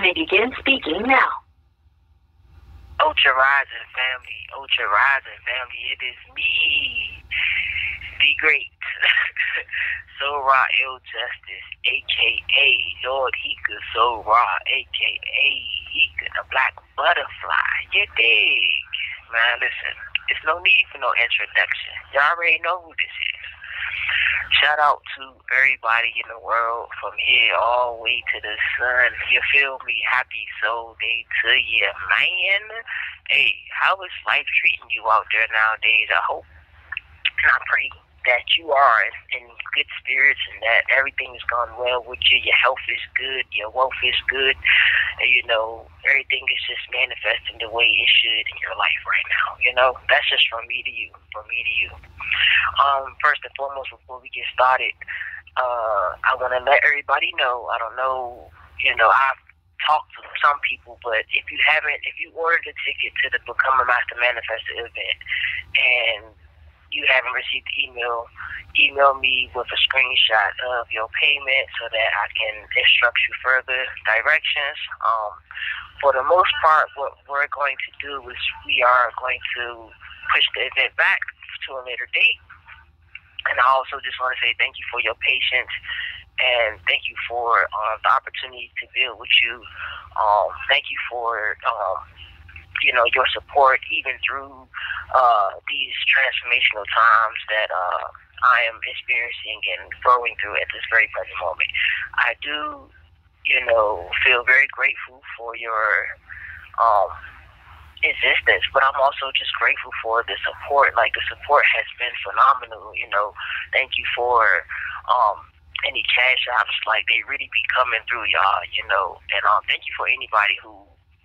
may begin speaking now. Ultra Rising family, it is me, the great solraeljustice, aka Lord Heka aka Heka, the black butterfly. You dig? Man, listen, it's no need for no introduction. Y'all already know who this is. Shout out to everybody in the world from here all the way to the sun. You feel me? Happy soul day to you, man. Hey, how is life treating you out there nowadays? I hope and I pray that you are in good spirits and that everything is going well with you. Your health is good, your wealth is good, and, you know, everything is just manifesting the way it should in your life right now. You know, that's just from me to you, First and foremost, before we get started, I want to let everybody know, I don't know, I've talked to some people, but if you ordered a ticket to the Become a Master Manifestor event and you haven't received the email me with a screenshot of your payment so that I can instruct you further directions. For the most part, what we're going to do is we are going to push the event back to a later date. And I also just want to say thank you for your patience and thank you for the opportunity to build with you. Thank you for your support even through these transformational times that I am experiencing and growing through at this very present moment. I do, feel very grateful for your existence, but I'm also just grateful for the support. Like, the support has been phenomenal. Thank you for any cash apps. Like, they really be coming through, y'all. And thank you for anybody who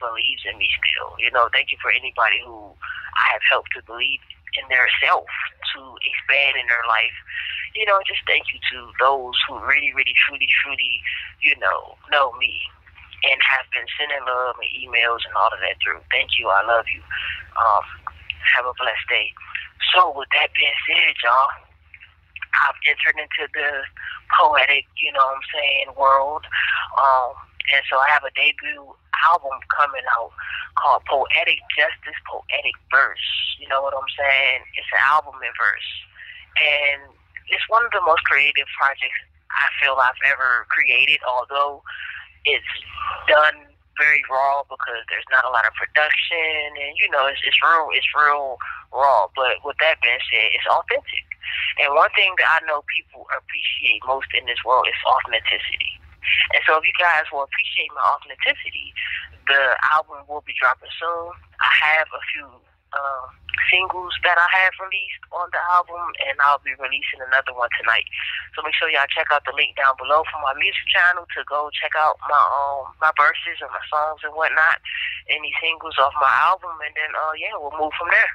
believes in me still. Thank you for anybody who I have helped to believe in their self to expand in their life. Just thank you to those who really, really, truly, know me and have been sending love and emails and all of that through. Thank you. I love you. Have a blessed day. So with that being said, y'all, I've entered into the poetic, world. And so I have a debut album coming out called Poetic Justice, Poetic Verse. You know what I'm saying? It's an album in verse. And it's one of the most creative projects I feel I've ever created, although it's done very raw because there's not a lot of production and, it's real raw. But with that being said, it's authentic. And one thing that I know people appreciate most in this world is authenticity. And so if you guys will appreciate my authenticity, the album will be dropping soon. I have a few singles that I have released on the album, and I'll be releasing another one tonight. So make sure y'all check out the link down below for my music channel to go check out my verses and my songs and whatnot, any singles off my album, and then we'll move from there.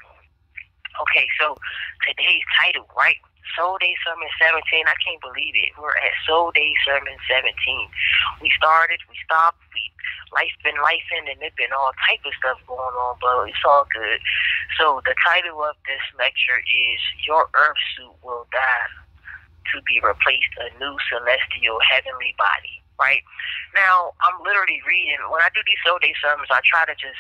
Okay, so today's title, right? Soul Day Sermon 17. I can't believe it. We're at Soul Day Sermon 17. We started, we stopped, life's been lifing, and there's been all type of stuff going on, but it's all good. So the title of this lecture is Your Earth Suit Will Die to Be Replaced a New Celestial Heavenly Body. Right? Now, I'm literally reading, when I do these Soul Day sermons, I try to just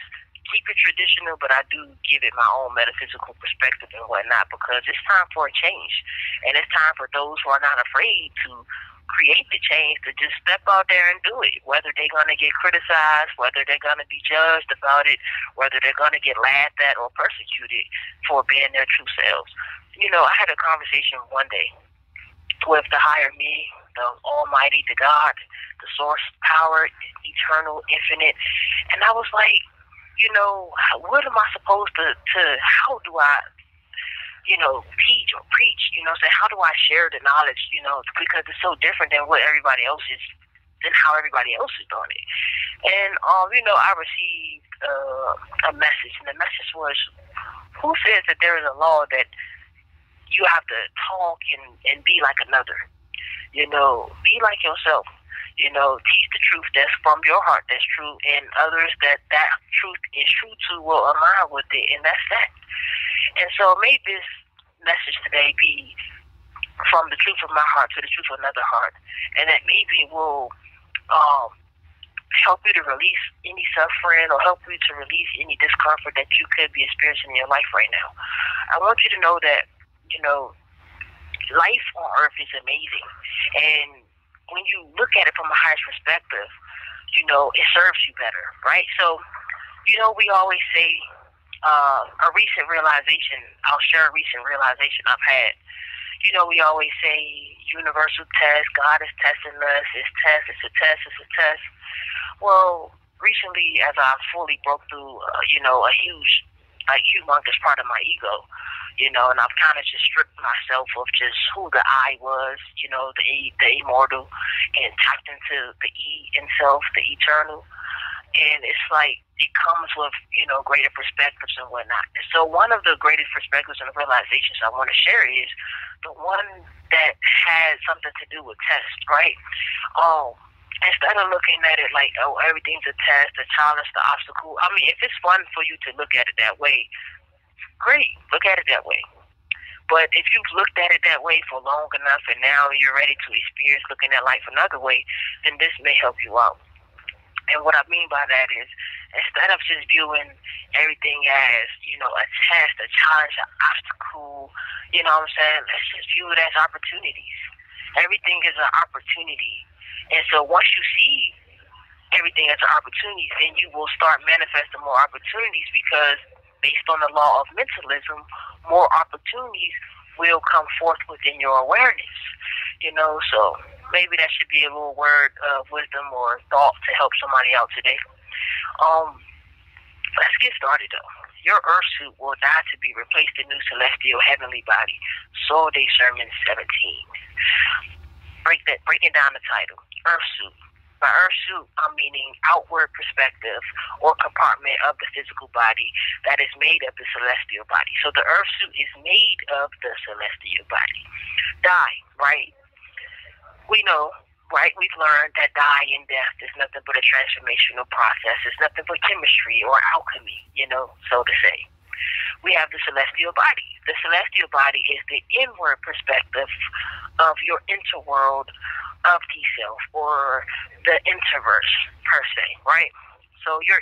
keep it traditional, but I do give it my own metaphysical perspective and whatnot, because it's time for a change. And it's time for those who are not afraid to create the change to just step out there and do it, whether they're going to get criticized, whether they're going to be judged about it, whether they're going to get laughed at or persecuted for being their true selves. I had a conversation one day with the higher me, the Almighty, the God, the source, power, eternal, infinite, and I was like, what am I supposed to how do I, teach or preach, say, how do I share the knowledge, because it's so different than what everybody else is, than how everybody else is doing it. And, I received a message, and the message was, who says that there is a law that you have to talk and be like another? Be like yourself. Teach the truth that's from your heart, that's true, and others that truth is true to will align with it, and that's that. And so may this message today be from the truth of my heart to the truth of another heart, and that maybe it will help you to release any suffering or help you to release any discomfort that you could be experiencing in your life right now. I want you to know that, life on earth is amazing. And when you look at it from a higher perspective, it serves you better, right? So, we always say a recent realization, I'll share a recent realization I've had. We always say universal test, God is testing us, it's a test. Well, recently, as I fully broke through, a humongous part of my ego, and I've kind of just stripped myself of just who the I was, the immortal, and tapped into the E in self, the eternal. And it's like it comes with, greater perspectives and whatnot. So one of the greatest perspectives and realizations I want to share is the one that has something to do with test, right? Instead of looking at it like, oh, everything's a test, the challenge, the obstacle. I mean, if it's fun for you to look at it that way, great, look at it that way. But if you've looked at it that way for long enough and now you're ready to experience looking at life another way, then this may help you out. And what I mean by that is, instead of just viewing everything as, a test, a challenge, an obstacle, let's just view it as opportunities. Everything is an opportunity. And so once you see everything as an opportunity, then you will start manifesting more opportunities because based on the law of mentalism, more opportunities will come forth within your awareness. So maybe that should be a little word of wisdom or thought to help somebody out today. Let's get started though. Your earth suit will die to be replaced in new celestial heavenly body. Soul Day Sermon 17. Breaking down the title. Earth suit. By earth suit, I'm meaning outward perspective or compartment of the physical body that is made of the celestial body. So the earth suit is made of the celestial body. Die, right? We know, right? We've learned that die and death is nothing but a transformational process. It's nothing but chemistry or alchemy, so to say. We have the celestial body. The celestial body is the inward perspective of your interworld of the self or the interverse per se, right? So your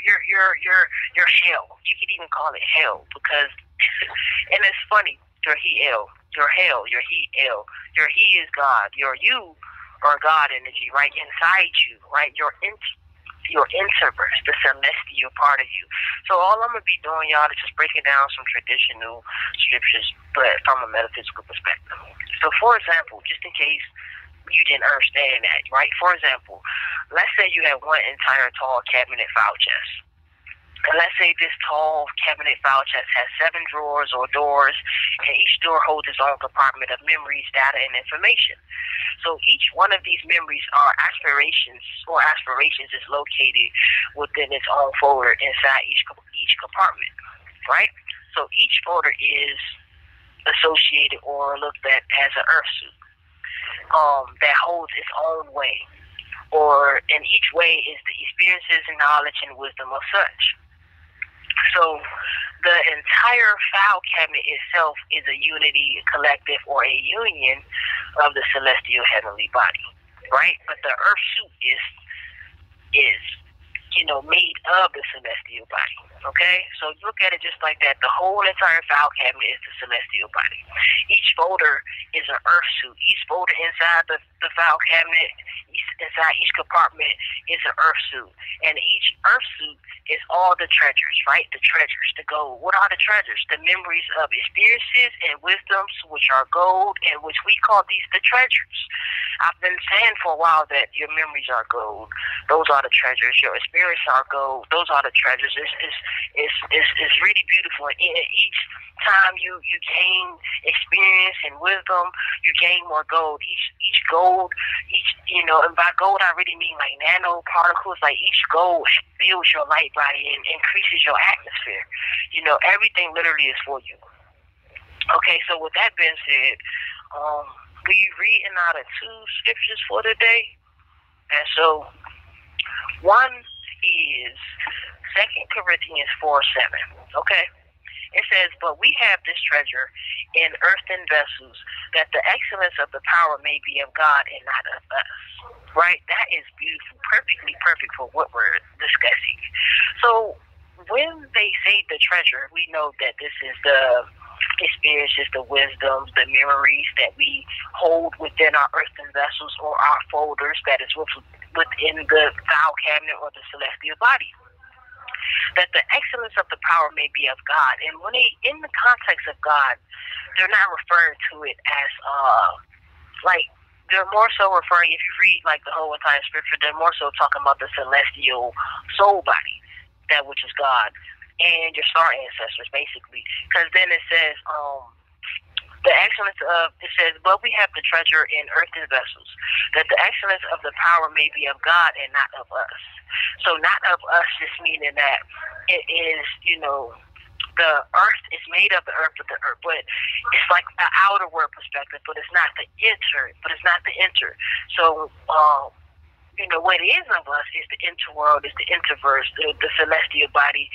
hell. You could even call it hell because, and it's funny. Your hell, your he is God. Your you are God energy, right inside you, right? Your interverse, the celestial part of you. So all I'm gonna be doing, y'all, is just breaking down some traditional scriptures, but from a metaphysical perspective. So, for example, just in case you didn't understand that, right? For example, let's say you have one entire tall cabinet file chest. And let's say this tall cabinet file chest has 7 drawers or doors, and each door holds its own compartment of memories, data, and information. So each one of these memories are aspirations is located within its own folder inside each compartment, right? So each folder is associated or looked at as an earth suit that holds its own way, and each way is the experiences and knowledge and wisdom of such. So the entire file cabinet itself is a unity, a collective, or a union of the celestial heavenly body, right? But the earth suit is made of the celestial body, okay? So look at it just like that. The whole entire file cabinet is the celestial body. Each folder is an earth suit. Each folder inside the file cabinet, inside each compartment, is an earth suit. And each earth suit is all the treasures, right? The treasures, the gold. What are the treasures? The memories of experiences and wisdoms, which are gold, and which we call these the treasures. I've been saying for a while that your memories are gold. Those are the treasures. Your experiences are gold. Those are the treasures. It's really beautiful. And each time you gain experience and wisdom, you gain more gold. Each gold, and by gold I really mean like nanoparticles. Like each gold builds your light body and increases your atmosphere. Everything literally is for you. Okay, so with that being said, we reading out of 2 scriptures for today. And so one is 2 Corinthians 4:7. Okay? It says, but we have this treasure in earthen vessels, that the excellence of the power may be of God and not of us. Right? That is beautiful, perfectly perfect for what we're discussing. So when they say the treasure, we know that this is the experiences, the wisdoms, the memories that we hold within our earthen vessels or our folders that is within the file cabinet or the celestial body. That the excellence of the power may be of God. And when they, in the context of God, they're not referring to it as, like, they're more so referring, if you read, like, the whole entire scripture, they're more so talking about the celestial soul body, that which is God, and your star ancestors, basically. Because then it says, the excellence of, it says, but we have the treasure in earthen vessels, that the excellence of the power may be of God and not of us. So not of us just meaning that it is, you know, the earth is made of the earth, but it's like an outer world perspective, but it's not the inner. So, you know, what is of us is the interworld, is the interverse, the celestial body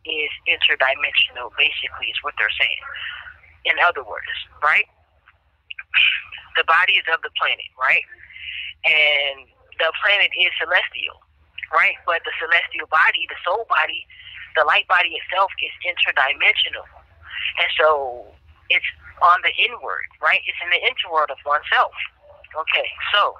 is interdimensional, basically, is what they're saying. In other words, right? The body is of the planet, right? And the planet is celestial, right? But the celestial body, the soul body, the light body itself is interdimensional. And so it's on the inward, right? It's in the interworld of oneself. Okay, so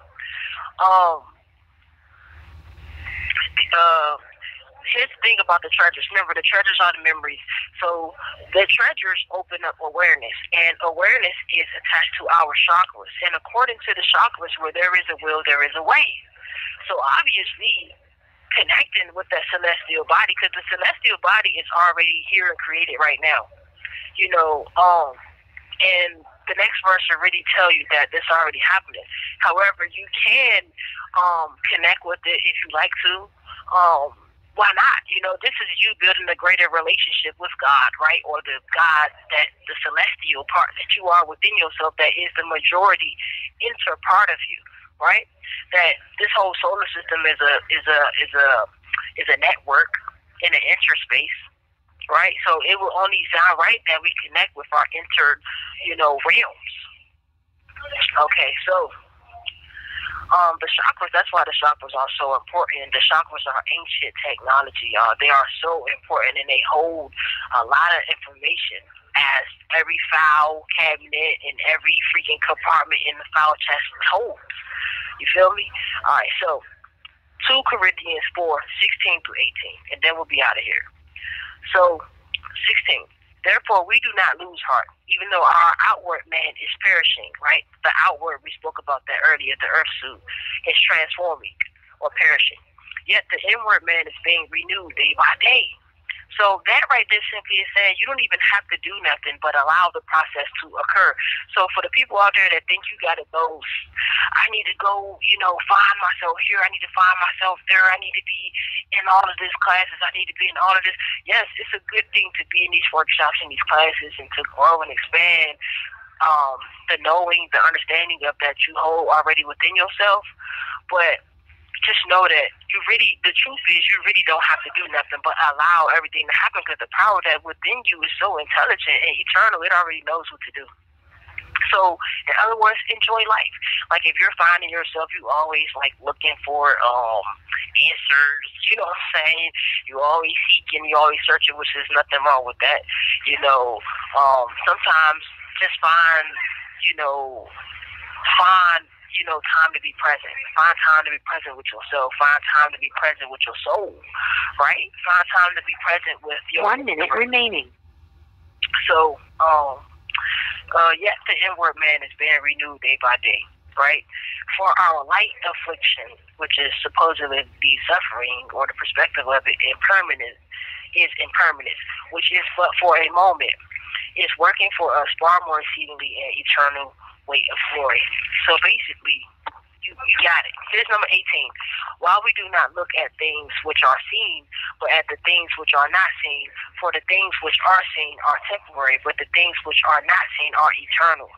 here's the thing about the treasures. Remember, the treasures are the memories. So the treasures open up awareness, and awareness is attached to our chakras. And according to the chakras, where there is a will, there is a way. So obviously, connecting with that celestial body, because the celestial body is already here and created right now. You know, and the next verse will really tell you that this already happening. However, you can connect with it if you like to. Why not? You know, this is you building a greater relationship with God, right? Or the God, that the celestial part that you are within yourself, that is the majority inter part of you, right? That this whole solar system is a network in an interspace, right? So it will only sound right that we connect with our realms. Okay, so the chakras, that's why the chakras are so important. The chakras are ancient technology, y'all. They are so important, and they hold a lot of information, as every file cabinet and every freaking compartment in the file chest holds. You feel me? All right, so 2 Corinthians 4:16 through 18, and then we'll be out of here. So, 16. Therefore, we do not lose heart, even though our outward man is perishing, right? The outward, we spoke about that earlier, the earth suit, is transforming or perishing. Yet the inward man is being renewed day by day. So that right there simply is saying you don't even have to do nothing but allow the process to occur. So for the people out there that think you got to go, I need to go, find myself here, I need to find myself there, I need to be in all of these classes, I need to be in all of this. Yes, it's a good thing to be in these workshops and these classes and to grow and expand the knowing, the understanding of that you hold already within yourself. But just know that the truth is you really don't have to do nothing but allow everything to happen, because the power that within you is so intelligent and eternal, it already knows what to do. So, in other words, enjoy life. Like, if you're finding yourself, you always, looking for answers, you know what I'm saying? You always seeking, you always searching, which is nothing wrong with that. Sometimes just find time to be present. Find time to be present with yourself. Find time to be present with your soul, right? Find time to be present with your 1 minute remaining. So, yes, the inward man is being renewed day by day, right? For our light affliction, which is supposedly the suffering or the perspective of it, impermanence, which is but for a moment, is working for us far more exceedingly and eternal weight of glory. So basically, you got it. Here's number 18. While we do not look at things which are seen, but at the things which are not seen, for the things which are seen are temporary, but the things which are not seen are eternal.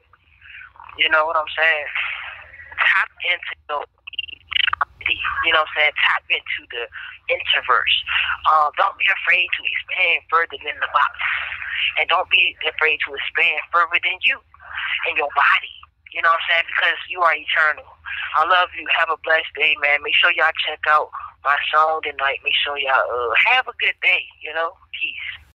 You know what I'm saying? Tap into the eternity. You know what I'm saying? Tap into the interverse. Don't be afraid to expand further than the box. And don't be afraid to expand further than you and your body. You know what I'm saying? Because you are eternal. I love you. Have a blessed day, man. Make sure y'all check out my song tonight. Make sure y'all have a good day, you know?